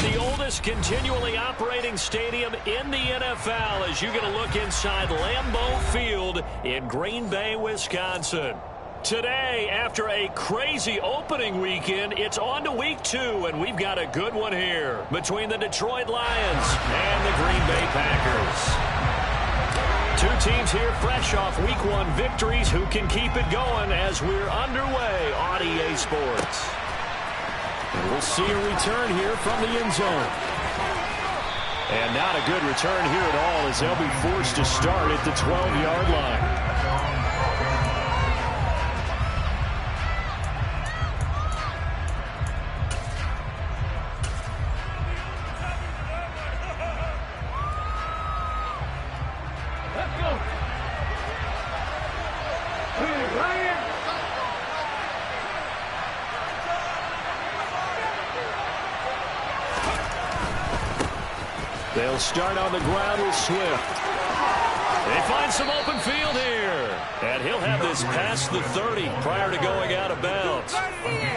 the oldest continually operating stadium in the NFL as you get a look inside Lambeau Field in Green Bay, Wisconsin. Today, after a crazy opening weekend, it's on to week 2, and we've got a good one here between the Detroit Lions and the Green Bay Packers. Two teams here fresh off week 1 victories who can keep it going as we're underway on EA Sports. And we'll see a return here from the end zone. And not a good return here at all as they'll be forced to start at the 12-yard line. They'll start on the ground with Swift. They find some open field here. And he'll have this past the 30 prior to going out of bounds.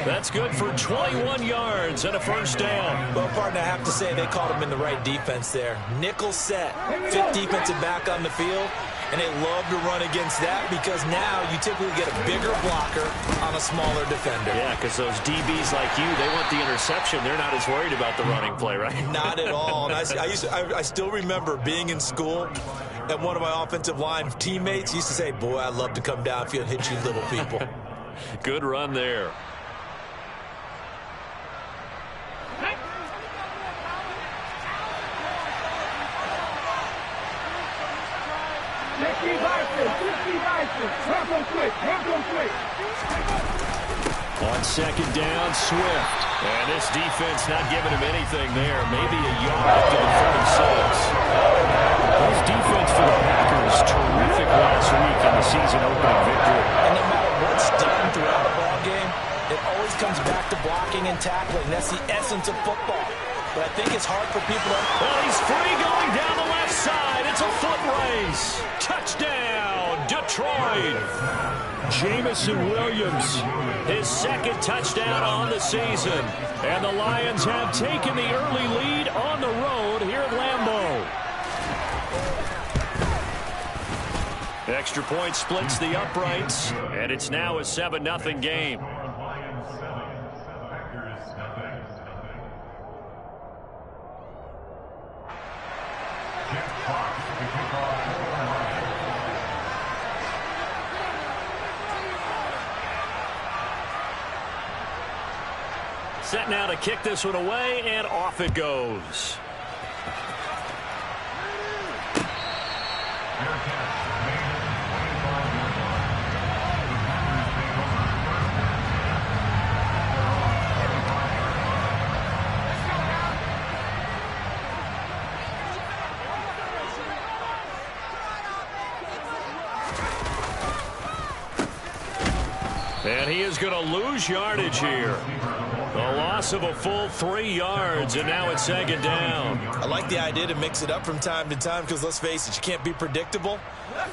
That's good for 21 yards and a first down. Well, partner, I have to say they called him in the right defense there. Nickel set, 5th defensive back on the field. And they love to run against that because now you typically get a bigger blocker on a smaller defender. Yeah, because those DBs like you, they want the interception. They're not as worried about the running play, right? Not at all. And I still remember being in school, and one of my offensive line teammates used to say, boy, I'd love to come downfield and hit you little people. Good run there. On second down, Swift. And this defense not giving him anything there. Maybe a yard up to the 36. This defense for the Packers, terrific last week in the season opening victory. And no matter what's done throughout the ball game, it always comes back to blocking and tackling. That's the essence of football. But I think it's hard for people to... Well, he's free going down the left side. It's a foot race. Touchdown, Detroit. Jamison Williams, his second touchdown on the season. And the Lions have taken the early lead on the road here at Lambeau. Extra point splits the uprights, and it's now a 7-0 game. Set now to kick this one away, and off it goes. And he is going to lose yardage here. A loss of a full 3 yards, and now it's second down. I like the idea to mix it up from time to time because, let's face it, you can't be predictable.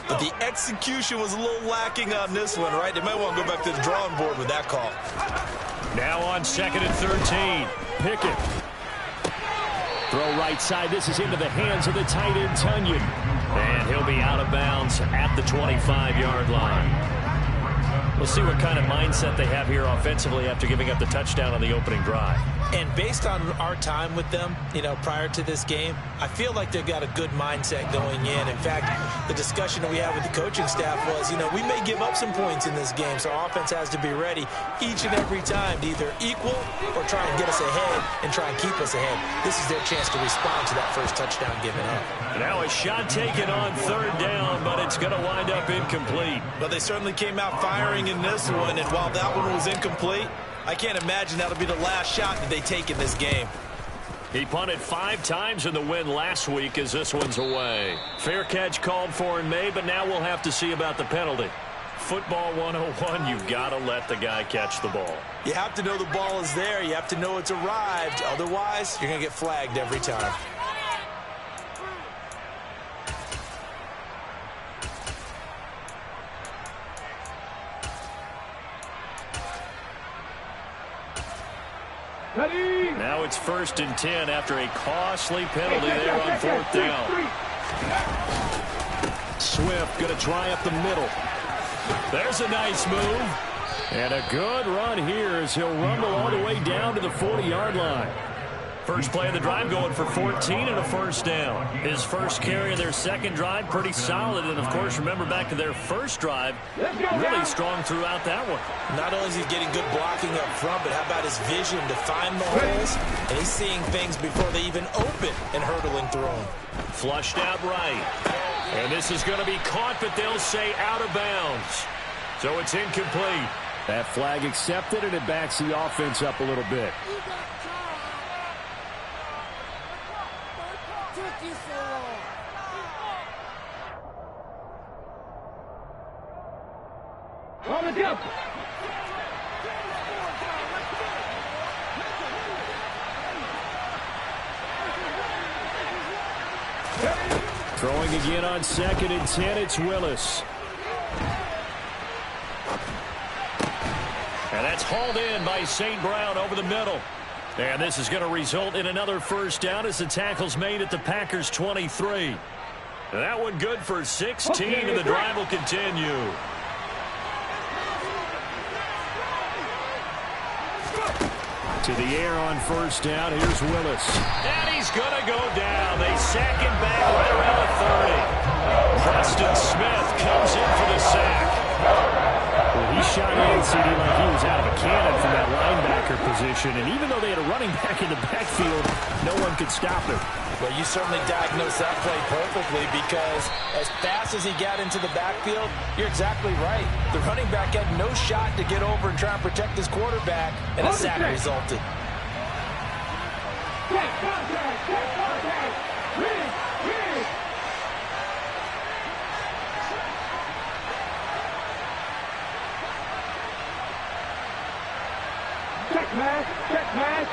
But the execution was a little lacking on this one, right? They might want to go back to the drawing board with that call. Now on second and 13. Pickett. Throw right side. This is into the hands of the tight end, Tunyon. And he'll be out of bounds at the 25-yard line. We'll see what kind of mindset they have here offensively after giving up the touchdown on the opening drive. And based on our time with them, prior to this game, I feel like they've got a good mindset going in. In fact, the discussion that we had with the coaching staff was, we may give up some points in this game, so our offense has to be ready each and every time to either equal or try and get us ahead and try and keep us ahead. This is their chance to respond to that first touchdown given up. Now a shot taken on third down, but it's going to wind up incomplete. But they certainly came out firing in this one, and while that one was incomplete, I can't imagine that'll be the last shot that they take in this game. He punted 5 times in the win last week as this one's away. Fair catch called for and made, but now we'll have to see about the penalty. Football 101, you've got to let the guy catch the ball. You have to know the ball is there. You have to know it's arrived. Otherwise, you're going to get flagged every time. Now it's 1st and 10 after a costly penalty there on 4th down. Swift going to try up the middle. There's a nice move. And a good run here as he'll rumble all the way down to the 40-yard line. First play of the drive going for 14 and a 1st down. His first carry of their second drive, pretty solid. And, of course, remember back to their first drive, really strong throughout that one. Not only is he getting good blocking up front, but how about his vision to find the holes? And he's seeing things before they even open and hurdling through them. Flushed out right. And this is going to be caught, but they'll say out of bounds. So it's incomplete. That flag accepted, and it backs the offense up a little bit. Throwing again on 2nd and 10, it's Willis. And that's hauled in by St. Brown over the middle. And this is going to result in another 1st down as the tackle's made at the Packers' 23. That one good for 16, and the drive will continue. To the air on 1st down. Here's Willis. And he's going to go down. They sack him back right around the 30. Preston Smith comes in for the sack. Well, he shot in, CD, like he was out of a cannon from that linebacker position. And even though they had a running back in the backfield, no one could stop him. Well, you certainly diagnosed that play perfectly because as fast as he got into the backfield, you're exactly right. The running back had no shot to get over and try and protect his quarterback, and a sack resulted. Check match, check match.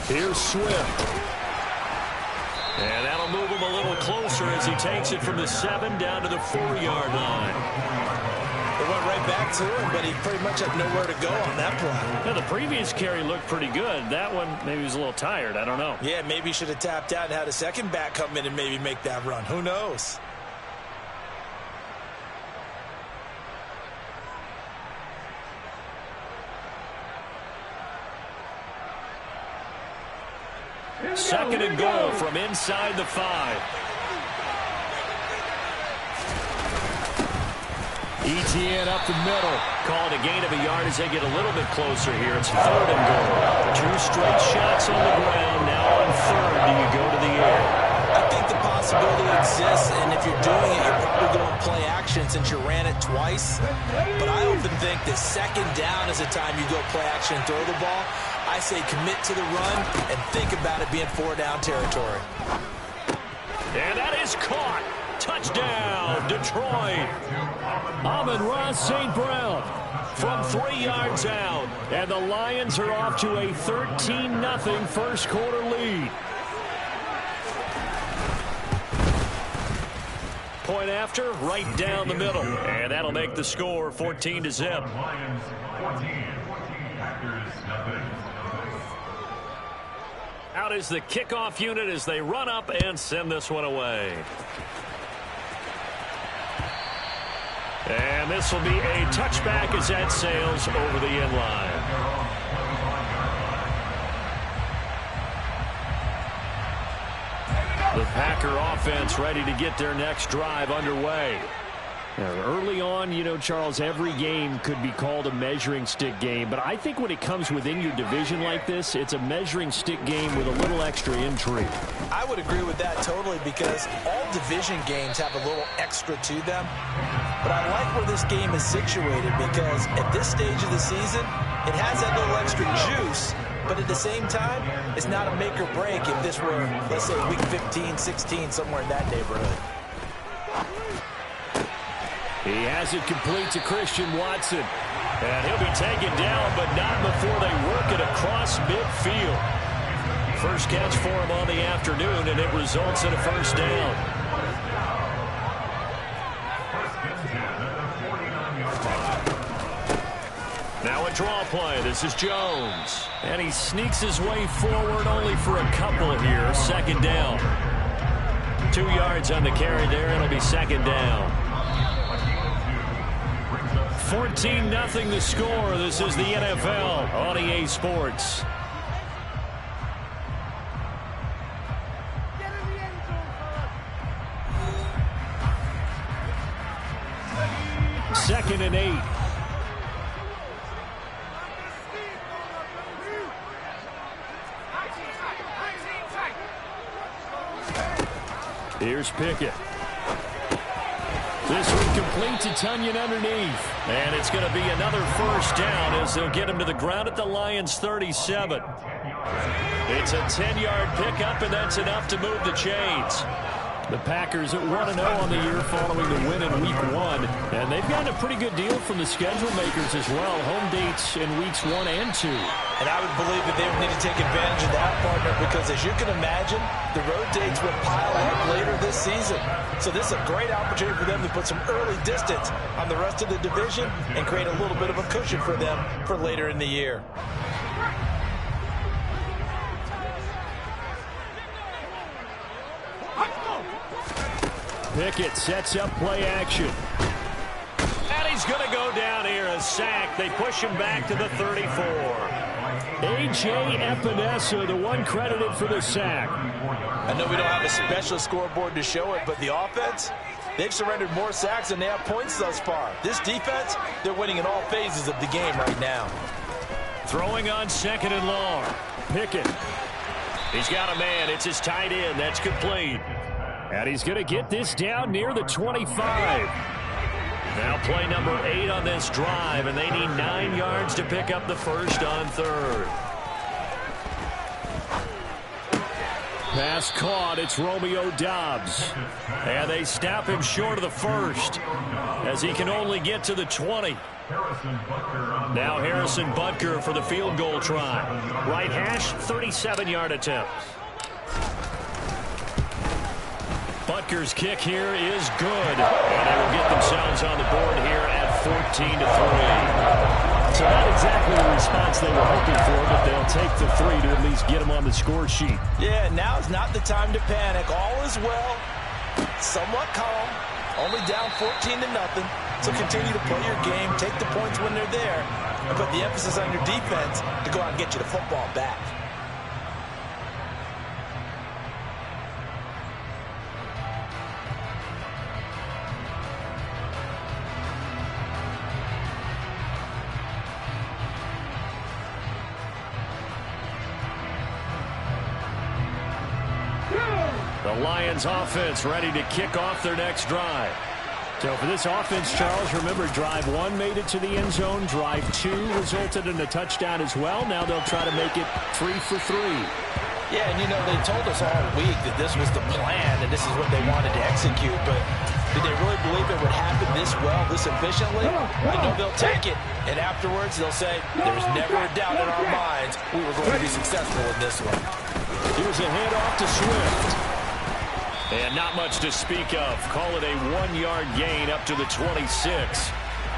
Here's Swift. And that'll move him a little closer as he takes it from the 7 down to the 4-yard line. It went right back to him, but he pretty much had nowhere to go on that play. Yeah, the previous carry looked pretty good. That one, maybe he was a little tired. I don't know. Yeah, maybe he should have tapped out and had a second back come in and maybe make that run. Who knows? Second and goal from inside the 5. Etienne up the middle. Called a gain of a yard as they get a little bit closer here. It's 3rd and goal. 2 straight shots on the ground. Now on 3rd, do you go to the air? I think the possibility exists, and if you're doing it, you're probably going to play action since you ran it twice. But I often think that 2nd down is the time you go play action and throw the ball. I say commit to the run and think about it being 4-down territory. And that is caught. Touchdown, Detroit. Amon-Ra St. Brown from 3 yards out. And the Lions are off to a 13-0 first quarter lead. Point after, right down the middle. And that'll make the score 14-0. Out is the kickoff unit as they run up and send this one away. And this will be a touchback as that sails over the end line. The Packer offense ready to get their next drive underway. Now, early on, you know, Charles, every game could be called a measuring stick game. But I think when it comes within your division like this, it's a measuring stick game with a little extra intrigue. I would agree with that totally because all division games have a little extra to them. But I like where this game is situated because at this stage of the season, it has that little extra juice. But at the same time, it's not a make or break if this were, let's say, week 15, 16, somewhere in that neighborhood. He has it complete to Christian Watson. And he'll be taken down, but not before they work it across midfield. First catch for him on the afternoon, and it results in a 1st down. draw play. This is Jones. And he sneaks his way forward only for a couple here. Second down. 2 yards on the carry there. It'll be second down. 14-0 the score. This is the NFL on EA Sports. Second and 8. Here's Pickett. This one complete to Tunyon underneath. And it's going to be another first down as they'll get him to the ground at the Lions' 37. It's a 10-yard pickup, and that's enough to move the chains. The Packers at 1-0 on the year following the win in Week 1. And they've gotten a pretty good deal from the schedule makers as well. Home dates in Weeks 1 and 2. And I would believe that they would need to take advantage of that, partner, because as you can imagine, the road dates will pile up later this season. So this is a great opportunity for them to put some early distance on the rest of the division and create a little bit of a cushion for them for later in the year. Pickett sets up play action. And he's going to go down here, a sack. They push him back to the 34. A.J. Epinesa, the one credited for the sack. I know we don't have a special scoreboard to show it, but the offense, they've surrendered more sacks than they have points thus far. This defense, they're winning in all phases of the game right now. Throwing on second and long. Pickett. He's got a man. It's his tight end. That's complete. And he's going to get this down near the 25. Now play number 8 on this drive, and they need 9 yards to pick up the first on third. Pass caught. It's Romeo Doubs. And they stop him short of the first as he can only get to the 20. Now Harrison Butker for the field goal try. Right hash, 37-yard attempt. Butker's kick here is good. And they will get themselves on the board here at 14-3. So not exactly the response they were hoping for, but they'll take the 3 to at least get them on the score sheet. Yeah, now's not the time to panic. All is well. Somewhat calm. Only down 14-0. So continue to play your game, take the points when they're there, and put the emphasis on your defense to go out and get you the football back. The Lions offense ready to kick off their next drive. So for this offense, Charles, remember drive 1 made it to the end zone. Drive 2 resulted in a touchdown as well. Now they'll try to make it 3 for 3. Yeah, and you know, they told us all week that this was the plan and this is what they wanted to execute, but did they really believe it would happen this well, this efficiently? I know they'll take it, and afterwards they'll say, there's never a doubt in our minds we were going to be successful in this one. Here's a handoff to Swift. And not much to speak of. Call it a 1-yard gain up to the 26.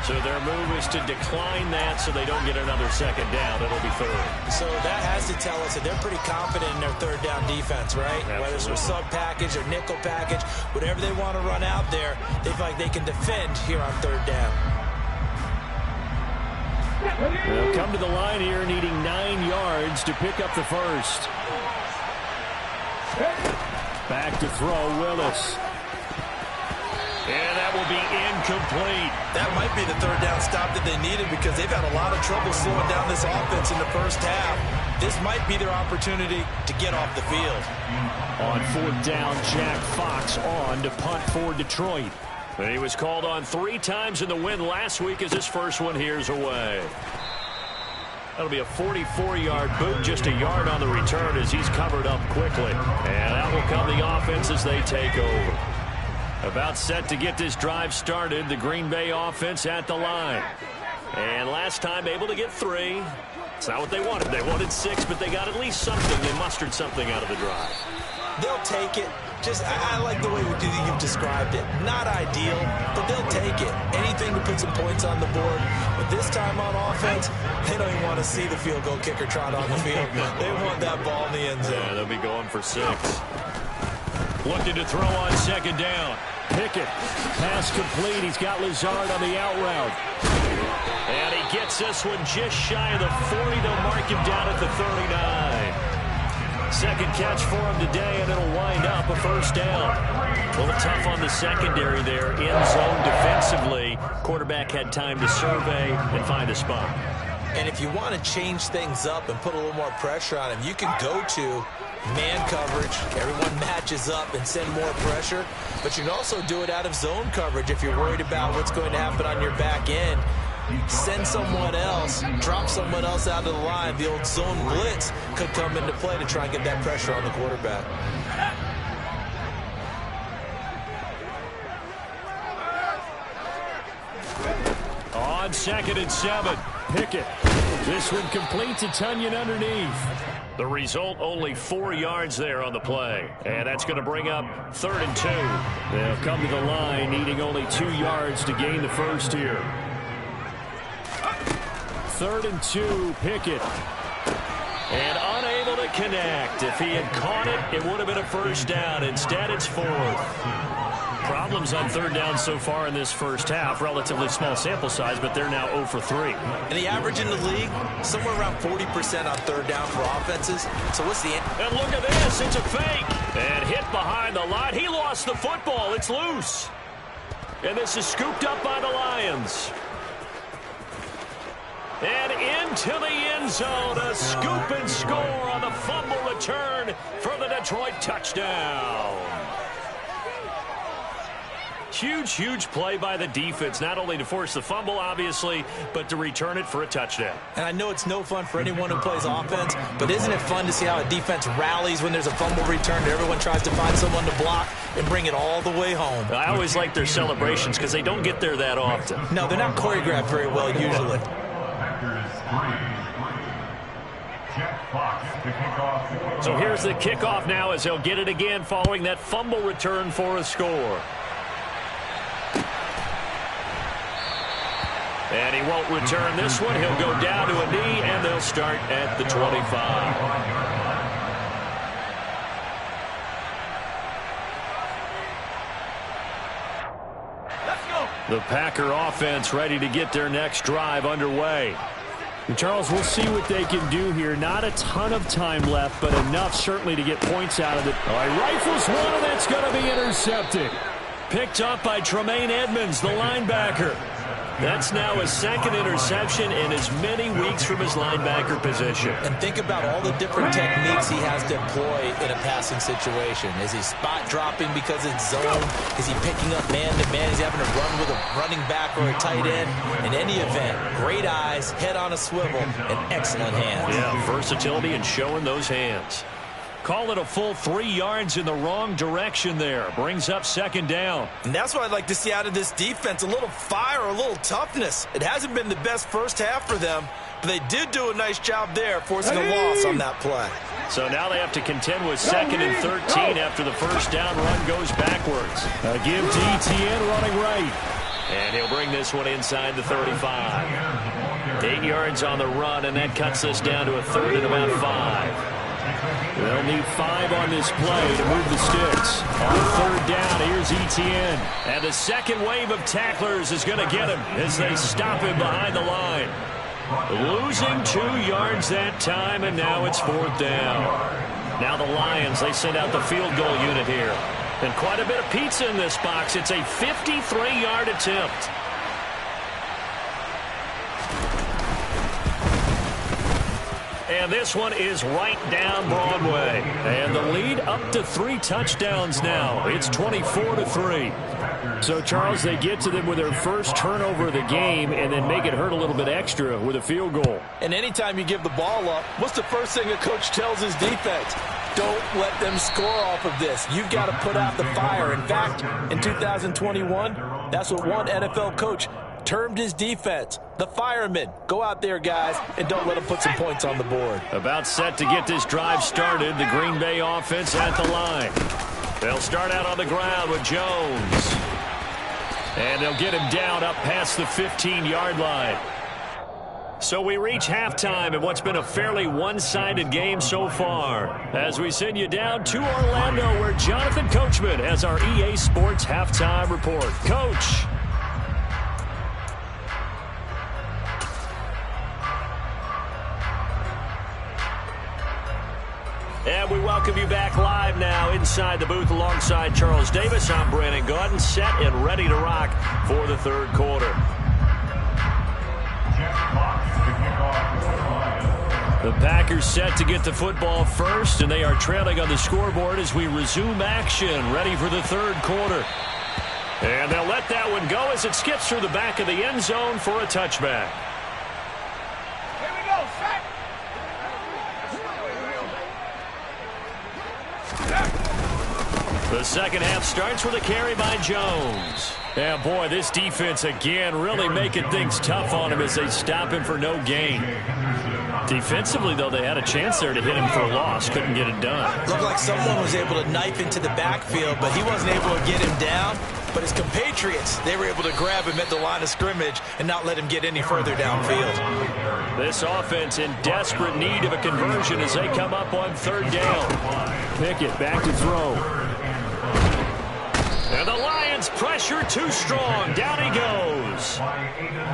So their move is to decline that so they don't get another second down. It'll be third. So that has to tell us that they're pretty confident in their third down defense, right? Absolutely. Whether it's a sub package or nickel package, whatever they want to run out there, they feel like they can defend here on third down. They'll come to the line here needing 9 yards to pick up the first. Back to throw, Willis. And that will be incomplete. That might be the third down stop that they needed because they've had a lot of trouble slowing down this offense in the first half. This might be their opportunity to get off the field. On 4th down, Jack Fox on to punt for Detroit. And he was called on 3 times in the win last week as his first one here's away. That'll be a 44-yard boot, just a yard on the return as he's covered up quickly. And out will come the offense as they take over. About set to get this drive started, the Green Bay offense at the line. And last time able to get 3. It's not what they wanted. They wanted 6, but they got at least something. They mustered something out of the drive. They'll take it. I like the way you've described it. Not ideal, but they'll take it. Anything to put some points on the board. But this time on offense, they don't even want to see the field goal kicker trot on the field. They want that ball in the end zone. Yeah, they'll be going for 6. Looking to throw on second down. Pickett, pass complete. He's got Lazard on the out route. And he gets this one just shy of the 40. They'll mark him down at the 39. Second catch for him today, and it'll wind up a first down. A little tough on the secondary there. In zone defensively. Quarterback had time to survey and find a spot. And if you want to change things up and put a little more pressure on him, you can go to man coverage. Everyone matches up and send more pressure. But you can also do it out of zone coverage if you're worried about what's going to happen on your back end. Send someone else, drop someone else out of the line. The old zone blitz could come into play to try and get that pressure on the quarterback. On 2nd and 7. Pickett. This one completes a Tunyon underneath. The result, only 4 yards there on the play. And that's going to bring up 3rd and 2. They'll come to the line needing only 2 yards to gain the first here. 3rd and 2, Pickett. And unable to connect. If he had caught it, it would have been a first down. Instead, it's 4th. Problems on 3rd down so far in this first half. Relatively small sample size, but they're now 0 for 3. And the average in the league, somewhere around 40% on 3rd down for offenses. So what's the... And look at this. It's a fake. And hit behind the line. He lost the football. It's loose. And this is scooped up by the Lions. And into the end zone, a scoop and score on the fumble return for the Detroit touchdown. Huge play by the defense, not only to force the fumble, obviously, but to return it for a touchdown. And I know it's no fun for anyone who plays offense, but isn't it fun to see how a defense rallies when there's a fumble return and everyone tries to find someone to block and bring it all the way home? I always like their celebrations because they don't get there that often. No, they're not choreographed very well usually. So here's the kickoff now as they'll get it again following that fumble return for a score. And he won't return this one. He'll go down to a knee, and they'll start at the 25. The Packer offense ready to get their next drive underway. And Charles, we'll see what they can do here. Not a ton of time left, but enough certainly to get points out of it. All right, rifles one, and that's going to be intercepted. Picked up by Tremaine Edmonds, the linebacker. That's now his 2nd interception in as many weeks from his linebacker position. And think about all the different techniques he has to employ in a passing situation. Is he spot dropping because it's zone? Is he picking up man-to-man? Is he having to run with a running back or a tight end? In any event, great eyes, head on a swivel, and excellent hands. Yeah, versatility and showing those hands. Call it a full 3 yards in the wrong direction there. Brings up 2nd down. And that's what I'd like to see out of this defense. A little fire, a little toughness. It hasn't been the best first half for them, but they did do a nice job there, forcing a loss on that play. So now they have to contend with 2nd and 13 after the first down run goes backwards. A give to Etienne running right. And he'll bring this one inside the 35. 8 yards on the run, and that cuts this down to a 3rd and about 5. They'll need 5 on this play to move the sticks. On 3rd down, here's Etienne. And the second wave of tacklers is going to get him as they stop him behind the line. Losing 2 yards that time, and now it's 4th down. Now the Lions, they send out the field goal unit here. And quite a bit of pizza in this box. It's a 53-yard attempt. And this one is right down Broadway. And the lead up to 3 touchdowns now. It's 24-3. So, Charles, they get to them with their first turnover of the game and then make it hurt a little bit extra with a field goal. And anytime you give the ball up, what's the first thing a coach tells his defense? Don't let them score off of this. You've got to put out the fire. In fact, in 2021, that's what one NFL coach termed his defense the firemen. Go out there, guys, and don't let them put some points on the board. About set to get this drive started, the Green Bay offense at the line. They'll start out on the ground with Jones. And they'll get him down up past the 15-yard line. So we reach halftime in what's been a fairly one-sided game so far. As we send you down to Orlando, where Jonathan Coachman has our EA Sports halftime report. Coach. And we welcome you back live now inside the booth alongside Charles Davis. I'm Brandon Gaudin, set and ready to rock for the third quarter. The Packers set to get the football first, and they are trailing on the scoreboard as we resume action, ready for the third quarter. And they'll let that one go as it skips through the back of the end zone for a touchback. Here we go, set. The second half starts with a carry by Jones. Yeah, boy, this defense again really making things tough on him as they stop him for no gain. Defensively, though, they had a chance there to hit him for a loss. Couldn't get it done. Looked like someone was able to knife into the backfield, but he wasn't able to get him down. But his compatriots, they were able to grab him at the line of scrimmage and not let him get any further downfield. This offense in desperate need of a conversion as they come up on third down. Pickett back to throw. And the Lions pressure too strong. Down he goes.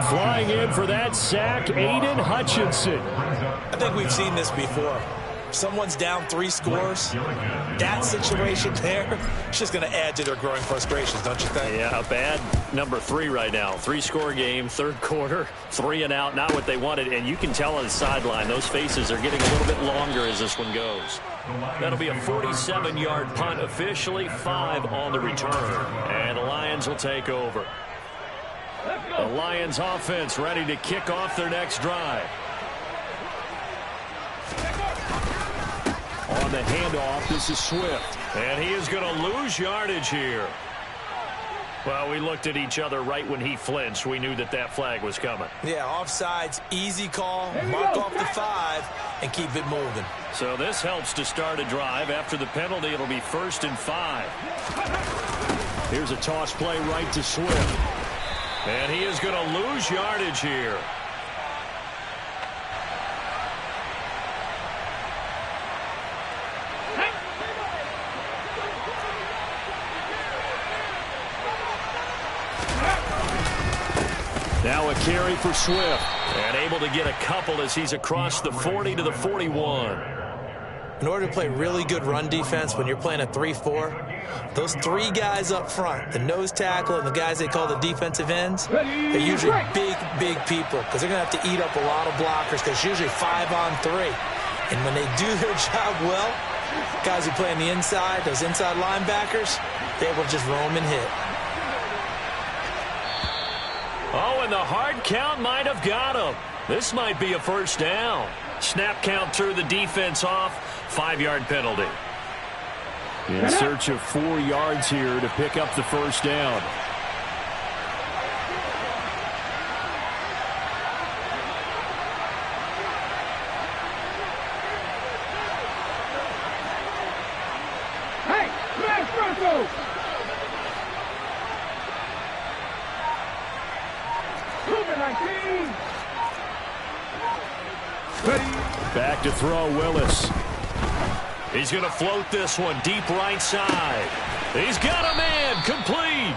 Flying in for that sack, Aiden Hutchinson. I think we've seen this before. Someone's down 3 scores. That situation there, it's just going to add to their growing frustrations, don't you think? Yeah, a bad number 3 right now. 3-score game, third quarter, 3 and out, not what they wanted. And you can tell on the sideline, those faces are getting a little bit longer as this one goes. That'll be a 47-yard punt, officially 5 on the return. And the Lions will take over. The Lions offense ready to kick off their next drive. On the handoff, this is Swift. And he is going to lose yardage here. Well, we looked at each other right when he flinched. We knew that that flag was coming. Yeah, offsides, easy call, mark off the 5, and keep it moving. So this helps to start a drive. After the penalty, it'll be 1st and 5. Here's a toss play right to Swift. And he is going to lose yardage here. Now a carry for Swift. And able to get a couple as he's across the 40 to the 41. In order to play really good run defense when you're playing a 3-4, those 3 guys up front, the nose tackle and the guys they call the defensive ends, they're usually big, big people because they're going to have to eat up a lot of blockers because it's usually 5 on 3. And when they do their job well, guys who play on the inside, those inside linebackers, they're able to just roam and hit. Oh, and the hard count might have got him. This might be a first down. Snap count threw the defense off. 5-yard penalty. In search of 4 yards here to pick up the first down. Hey, smash Bronco! Back to throw, Willis. He's going to float this one deep right side. He's got a man, complete.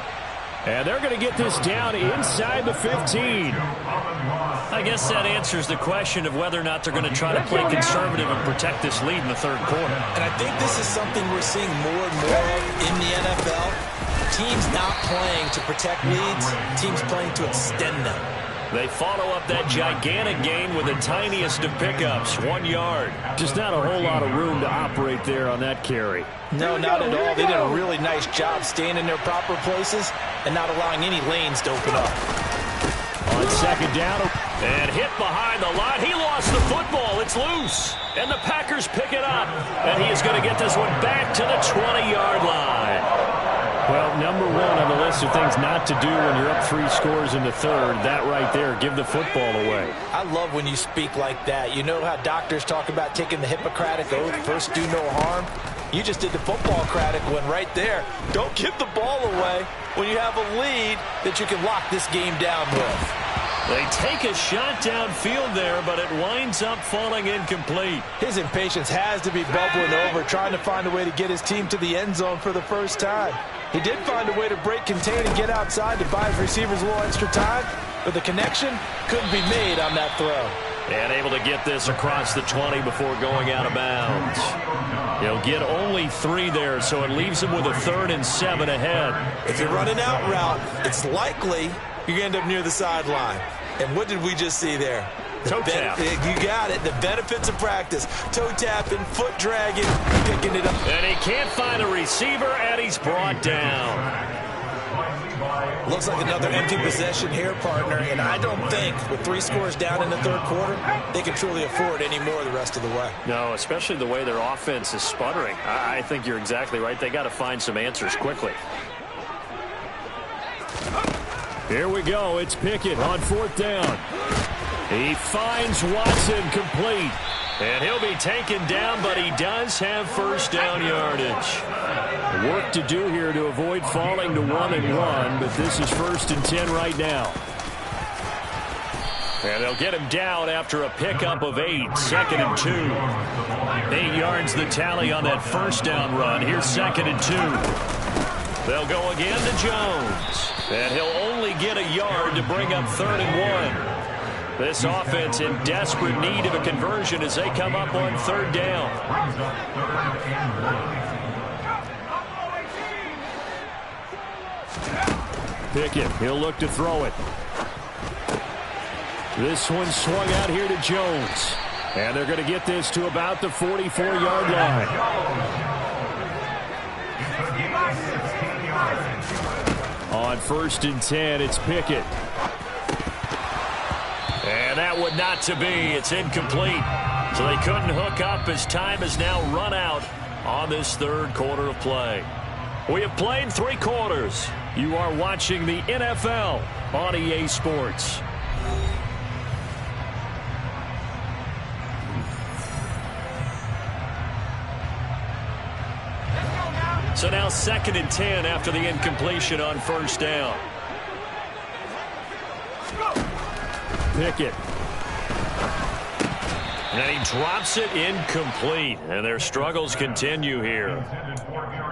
And they're going to get this down inside the 15. I guess that answers the question of whether or not they're going to try to play conservative and protect this lead in the third quarter. And I think this is something we're seeing more and more of in the NFL. Teams not playing to protect leads, teams playing to extend them. They follow up that gigantic gain with the tiniest of pickups, 1 yard. Just not a whole lot of room to operate there on that carry. No, not at all. They did a really nice job staying in their proper places and not allowing any lanes to open up. On second down. And hit behind the line. He lost the football. It's loose. And the Packers pick it up. And he is going to get this one back to the 20-yard line. Well, number one on the list of things not to do when you're up 3 scores in the third, that right there, give the football away. I love when you speak like that. You know how doctors talk about taking the Hippocratic Oath, first do no harm? You just did the football-cratic one right there. Don't give the ball away when you have a lead that you can lock this game down with. They take a shot downfield there, but it winds up falling incomplete. His impatience has to be bubbling over, trying to find a way to get his team to the end zone for the first time. He did find a way to break contain and get outside to buy his receivers a little extra time, but the connection couldn't be made on that throw. And able to get this across the 20 before going out of bounds. He'll get only 3 there, so it leaves him with a 3rd and 7 ahead. If you're running out route, it's likely you end up near the sideline. And what did we just see there? Toe tap. You got it. The benefits of practice. Toe tapping, foot dragging, picking it up. And he can't find a receiver, and he's brought down. Looks like another empty possession here, partner. And I don't think, with 3 scores down in the third quarter, they can truly afford any more the rest of the way. No, especially the way their offense is sputtering. I think you're exactly right. They got to find some answers quickly. Here we go. It's Pickett on 4th down. He finds Watson complete. And he'll be taken down, but he does have first down yardage. Work to do here to avoid falling to 1 and 1, but this is 1st and 10 right now. And they'll get him down after a pickup of 8, 2nd and 2. 8 yards the tally on that first down run. Here's 2nd and 2. They'll go again to Jones. And he'll only get a yard to bring up 3rd and 1. This offense in desperate need of a conversion as they come up on 3rd down. Pickett, he'll look to throw it. This one swung out here to Jones. And they're going to get this to about the 44-yard line. On 1st and 10, it's Pickett. And that would not to be. It's incomplete. So they couldn't hook up as time has now run out on this third quarter of play. We have played 3 quarters. You are watching the NFL on EA Sports. So now 2nd and 10 after the incompletion on first down. Pickett. And he drops it incomplete. And their struggles continue here.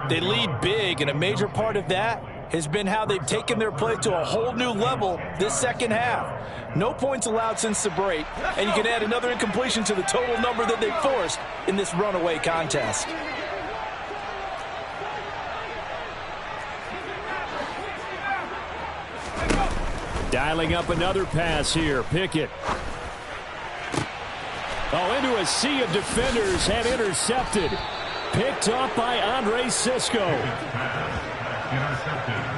They lead big, and a major part of that has been how they've taken their play to a whole new level this second half. No points allowed since the break, and you can add another incompletion to the total number that they forced in this runaway contest. Dialing up another pass here. Pickett. Oh, into a sea of defenders and intercepted. Picked up by Andre Cisco.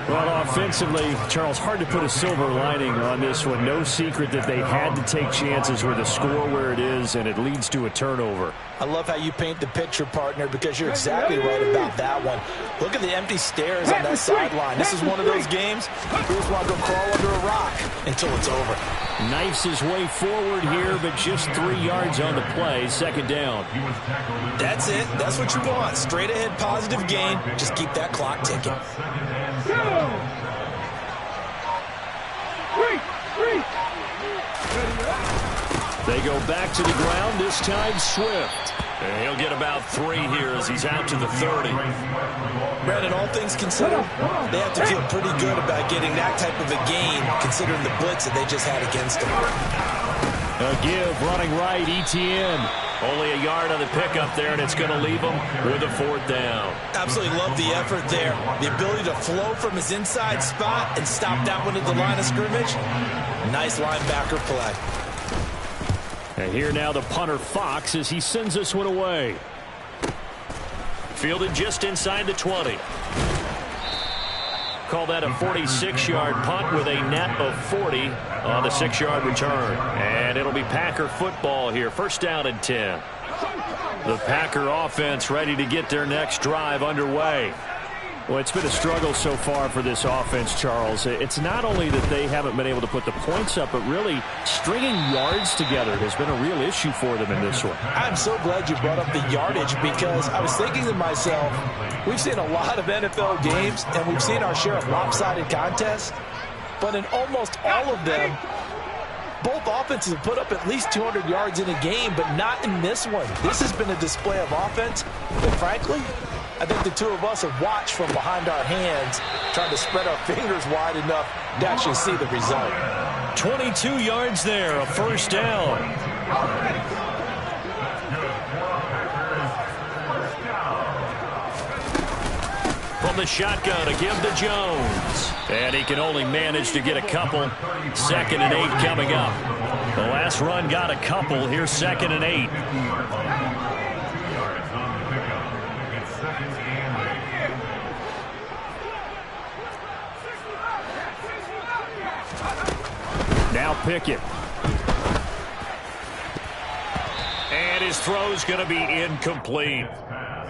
Well, offensively, Charles, hard to put a silver lining on this one. No secret that they had to take chances with the score where it is, and it leads to a turnover. I love how you paint the picture, partner, because you're exactly right about that one. Look at the empty stairs on that sideline. This is one of those games you just want to go crawl under a rock until it's over. Knifes his way forward here, but just 3 yards on the play. 2nd down. That's it. That's what you want. Straight ahead positive gain. Just keep that clock ticking. They go back to the ground, this time Swift. And he'll get about 3 here as he's out to the 30. Brandon, all things considered, they have to feel pretty good about getting that type of a gain, considering the blitz that they just had against them. A give, running right, ETN. Only a yard on the pickup there, and it's going to leave him with a 4th down. Absolutely love the effort there. The ability to flow from his inside spot and stop that one at the line of scrimmage. Nice linebacker play. And here now the punter Fox as he sends this one away. Fielded just inside the 20. Call that a 46-yard punt with a net of 40 on the 6-yard return. And it'll be Packer football here. 1st down and 10. The Packer offense ready to get their next drive underway. Well, it's been a struggle so far for this offense, Charles. It's not only that they haven't been able to put the points up, but really stringing yards together has been a real issue for them in this one. I'm so glad you brought up the yardage, because I was thinking to myself, we've seen a lot of NFL games, and we've seen our share of lopsided contests, but in almost all of them, both offenses have put up at least 200 yards in a game, but not in this one. This has been a display of offense that, frankly, I think the two of us have watched from behind our hands, trying to spread our fingers wide enough to actually see the result. 22 yards there, a first down. From the shotgun to give to Jones. And he can only manage to get a couple. 2nd and 8 coming up. The last run got a couple. Here's 2nd and 8. Now Pickett. And his throw's going to be incomplete.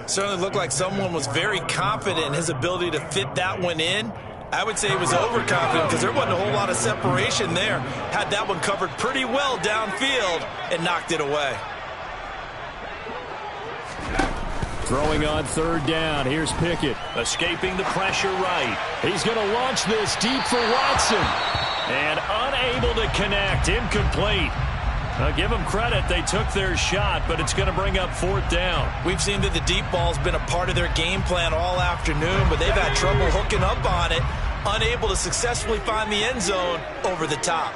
Certainly looked like someone was very confident in his ability to fit that one in. I would say he was overconfident, because there wasn't a whole lot of separation there. Had that one covered pretty well downfield and knocked it away. Throwing on 3rd down. Here's Pickett. Escaping the pressure right. He's going to launch this deep for Watson. And unable to connect. Incomplete. Now, give them credit. They took their shot, but it's going to bring up 4th down. We've seen that the deep ball's been a part of their game plan all afternoon, but they've had trouble hooking up on it, unable to successfully find the end zone over the top.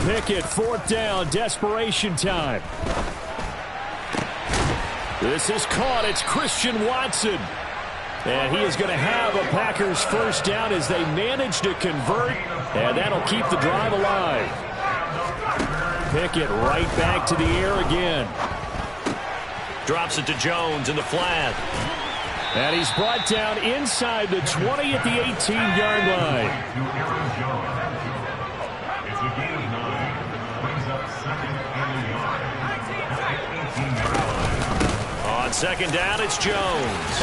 Pickett, 4th down, desperation time. This is caught. It's Christian Watson. And he is going to have a Packers first down as they manage to convert, and that'll keep the drive alive. Pickett right back to the air again. Drops it to Jones in the flat. And he's brought down inside the 20 at the 18-yard line. On 2nd down, it's Jones.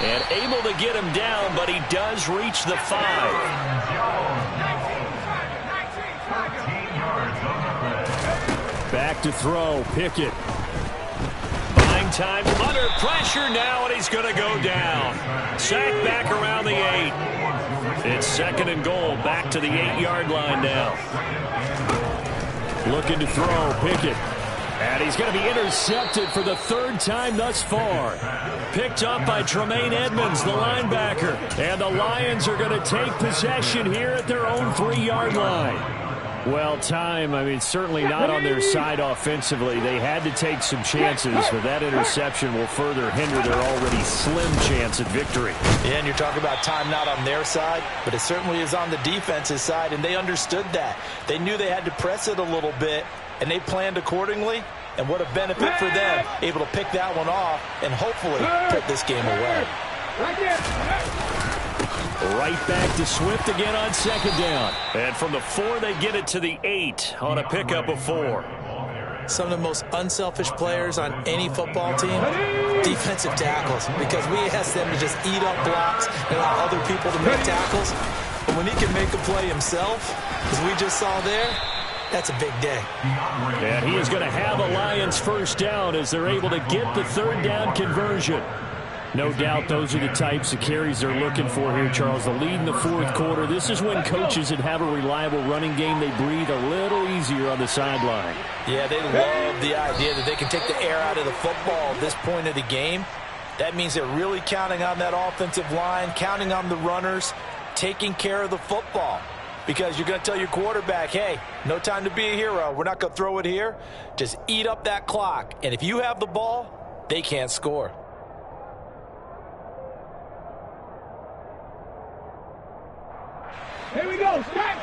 And able to get him down, but he does reach the 5. Back to throw, Pickett. Buying time under pressure now, and he's going to go down. Sacked back around the 8. It's 2nd and goal, back to the 8-yard line now. Looking to throw, Pickett. And he's going to be intercepted for the 3rd time thus far. Picked up by Tremaine Edmonds, the linebacker. And the Lions are going to take possession here at their own 3-yard line. Well, certainly not on their side offensively. They had to take some chances, but that interception will further hinder their already slim chance at victory. Yeah, and you're talking about time not on their side, but it certainly is on the defense's side, and they understood that. They knew they had to press it a little bit, and they planned accordingly, and what a benefit for them, able to pick that one off and hopefully put this game away. Right back to Swift again on 2nd down. And from the 4, they get it to the 8 on a pickup of 4. Some of the most unselfish players on any football team, defensive tackles, because we ask them to just eat up blocks and allow other people to make tackles. But when he can make a play himself, as we just saw there, that's a big day. And he is going to have a Lions first down as they're able to get the 3rd down conversion. No doubt those are the types of carries they're looking for here, Charles. The lead in the 4th quarter. This is when coaches that have a reliable running game, they breathe a little easier on the sideline. Yeah, they love the idea that they can take the air out of the football at this point of the game. That means they're really counting on that offensive line, counting on the runners, taking care of the football. Because you're going to tell your quarterback, hey, no time to be a hero. We're not going to throw it here. Just eat up that clock. And if you have the ball, they can't score. Here we go, strike!